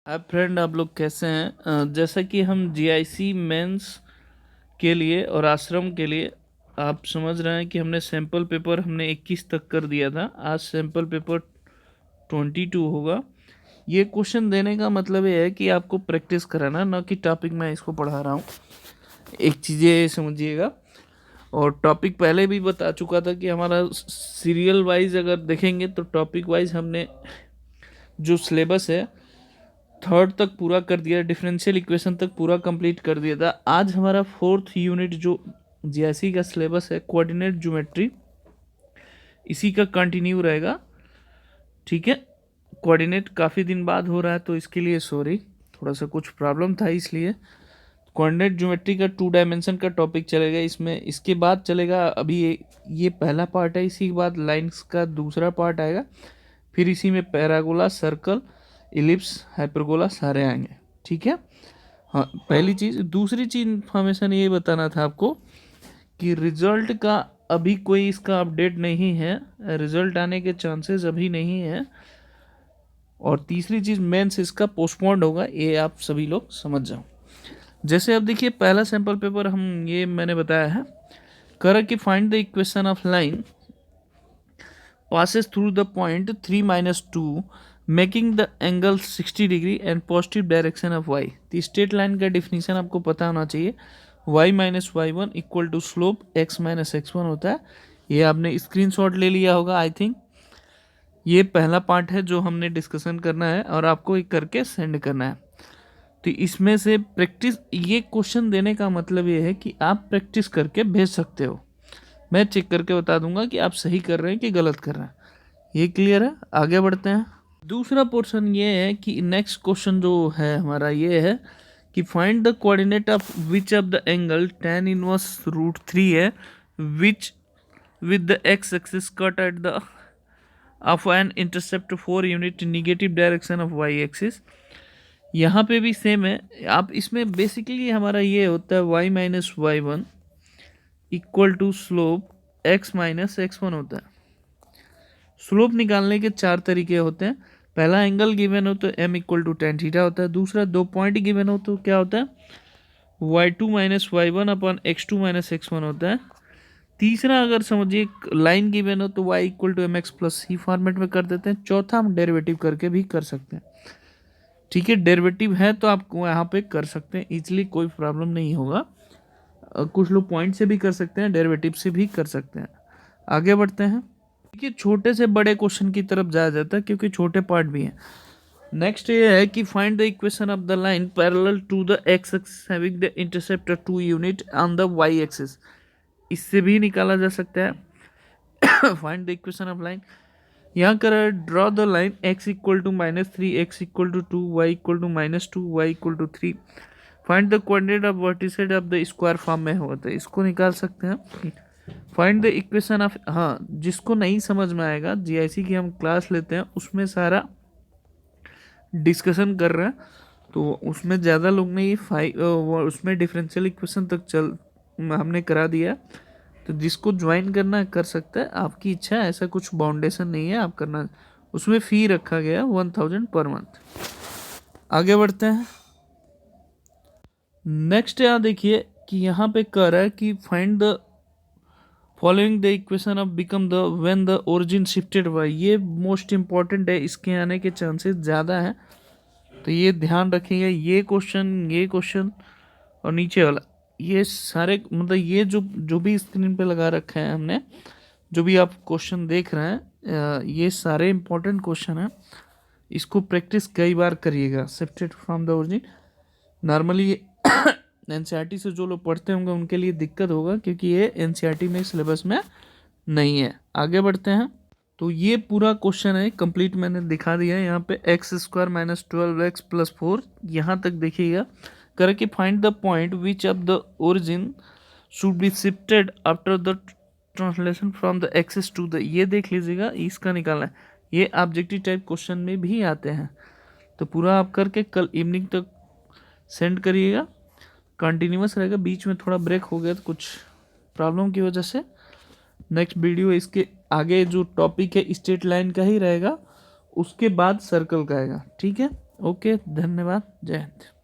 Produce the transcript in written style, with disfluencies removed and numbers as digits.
आप फ्रेंड आप लोग कैसे हैं? जैसा कि हम जीआईसी मेंस के लिए और आश्रम के लिए आप समझ रहे हैं कि हमने सैंपल पेपर हमने 21 तक कर दिया था। आज सैंपल पेपर 22 होगा। ये क्वेश्चन देने का मतलब ये है कि आपको प्रैक्टिस कराना, ना कि टॉपिक मैं इसको पढ़ा रहा हूँ। एक चीज़ ये समझिएगा, और टॉपिक पहले भी बता चुका था कि हमारा सीरियल वाइज अगर देखेंगे तो टॉपिक वाइज हमने जो सिलेबस है थर्ड तक पूरा कर दिया, डिफरेंशियल इक्वेशन तक पूरा कंप्लीट कर दिया था। आज हमारा फोर्थ यूनिट जो जीआईसी का सिलेबस है, कोऑर्डिनेट ज्योमेट्री, इसी का कंटिन्यू रहेगा। ठीक है, कोऑर्डिनेट काफ़ी दिन बाद हो रहा है तो इसके लिए सॉरी, थोड़ा सा कुछ प्रॉब्लम था इसलिए। कोऑर्डिनेट ज्योमेट्री का 2 डायमेंशन का टॉपिक चलेगा इसमें। इसके बाद चलेगा, अभी ये पहला पार्ट है, इसी के बाद लाइंस का दूसरा पार्ट आएगा। फिर इसी में पैराबोला, सर्कल, इलिप्स, हाइपरबोला सारे आएंगे। ठीक है, हाँ पहली चीज़। दूसरी चीज़ इन्फॉर्मेशन ये बताना था आपको कि रिजल्ट का अभी कोई इसका अपडेट नहीं है, रिजल्ट आने के चांसेस अभी नहीं है। और तीसरी चीज़, मेंस इसका पोस्टपोन्ड होगा, ये आप सभी लोग समझ जाओ। जैसे अब देखिए, पहला सैंपल पेपर हम ये मैंने बताया है, कर कि find the equation of line passes through the point 3 minus 2 making the angle 60 degree and positive direction of y। तो स्ट्रेट लाइन का डिफिनीशन आपको पता होना चाहिए। y minus y one equal to slope x minus x one होता है। ये आपने स्क्रीनशॉट ले लिया होगा आई थिंक। ये पहला पार्ट है जो हमने डिस्कशन करना है और आपको एक करके सेंड करना है। तो इसमें से प्रैक्टिस, ये क्वेश्चन देने का मतलब ये है कि आप प्रैक्टिस करके भेज सकते हो। मैं चेक करके बता दूंगा कि आप सही कर रहे हैं कि गलत कर रहे हैं। ये क्लियर है? आगे बढ़ते हैं। दूसरा पोर्शन ये है कि नेक्स्ट क्वेश्चन जो है हमारा ये है कि find the coordinate of which of the angle tan inverse root three है which with the x axis cut at the of an intercept 4 unit negative direction of Y axis. यहाँ पे भी सेम है। आप इसमें बेसिकली हमारा ये होता है y minus y one equal to slope x minus x one होता है। स्लोप निकालने के 4 तरीके होते हैं। पहला, एंगल गिवन हो तो m equal to tan theta होता है। दूसरा, 2 पॉइंट गिवन हो तो क्या होता है, y2 minus y one upon x2 minus x one होता है। तीसरा, अगर समझिए लाइन गिवन हो तो y equal to m x plus c format में कर देते हैं। चौथा, हम डेरिवेटिव करके भी कर सकते हैं। ठीक है, डेरिवेटिव है तो आप यहाँ पे कर सकते हैं इजीली, कोई प्रॉब्लम नहीं होगा। कुछ लोग पॉइंट से भी कर सकते हैं, डेरिवेटिव से भी कर सकते हैं। आगे बढ़ते हैं। देखिए, छोटे से बड़े क्वेश्चन की तरफ जाया जाता है क्योंकि छोटे पार्ट भी हैं। नेक्स्ट ये है कि find the equation of the line parallel to the x axis having the intercept 2 unit on the y axis. इससे भी निकाला जा सकता है। Find the equation of line, यहाँ कर draw the line x equal to minus three, x equal to two, y equal to minus two, y equal to three. Find the coordinate of vertices of the square form में हुआ था, इसको निकाल सकते हैं। Find the equation of, हाँ जिसको नहीं समझ में आएगा, जीआईसी की हम क्लास लेते हैं उसमें सारा डिस्कशन कर रहे हैं, तो उसमें ज़्यादा लोग ने ये उसमें डिफरेंशियल इक्वेशन तक हमने करा दिया। तो जिसको ज्वाइन करना है कर सकता है, आपकी इच्छा है, ऐसा कुछ बाउंडेशन नहीं है आप करना। उसमें फ़ी रखा गया 1000 पर मंथ। आगे बढ़ते हैं। नेक्स्ट यहाँ देखिए कि यहाँ पे कह रहा है कि find the following the equation of become the when the origin shifted y. ये मोस्ट इंपॉर्टेंट है, इसके आने के चांसेस ज़्यादा हैं, तो ये ध्यान रखिएगा। ये क्वेश्चन और नीचे वाला, ये सारे मतलब ये जो भी स्क्रीन पे लगा रखा है हमने, जो भी आप क्वेश्चन देख रहे हैं, ये सारे इंपॉर्टेंट क्वेश्चन हैं। इसको प्रैक्टिस कई बार करिएगा। Shifted from the origin normally NCERT से जो लोग पढ़ते होंगे उनके लिए दिक्कत होगा क्योंकि ये एनसीईआरटी में सिलेबस में नहीं है। आगे बढ़ते हैं। तो ये पूरा क्वेश्चन है कंप्लीट, मैंने दिखा दिया है यहाँ पे। X square minus 12x plus 4, यहाँ तक देखिएगा। करके find the point which of the origin should be shifted after the translation from the axis to the, ये देख लीजिएगा, इसका निकालना है। ये ऑब्जेक्टिव टाइप क्वेश्चन में भी आते हैं, तो पूरा आप करके कल इवनिंग तक सेंड करिएगा। कंटिन्यूस रहेगा, बीच में थोड़ा ब्रेक हो गया तो कुछ प्रॉब्लम की वजह से। नेक्स्ट वीडियो इसके आगे जो टॉपिक है स्ट्रेट लाइन का ही रहेगा, उसके बाद सर्कल का आएगा। ठीक है, ओके, धन्यवाद, जय हिंद।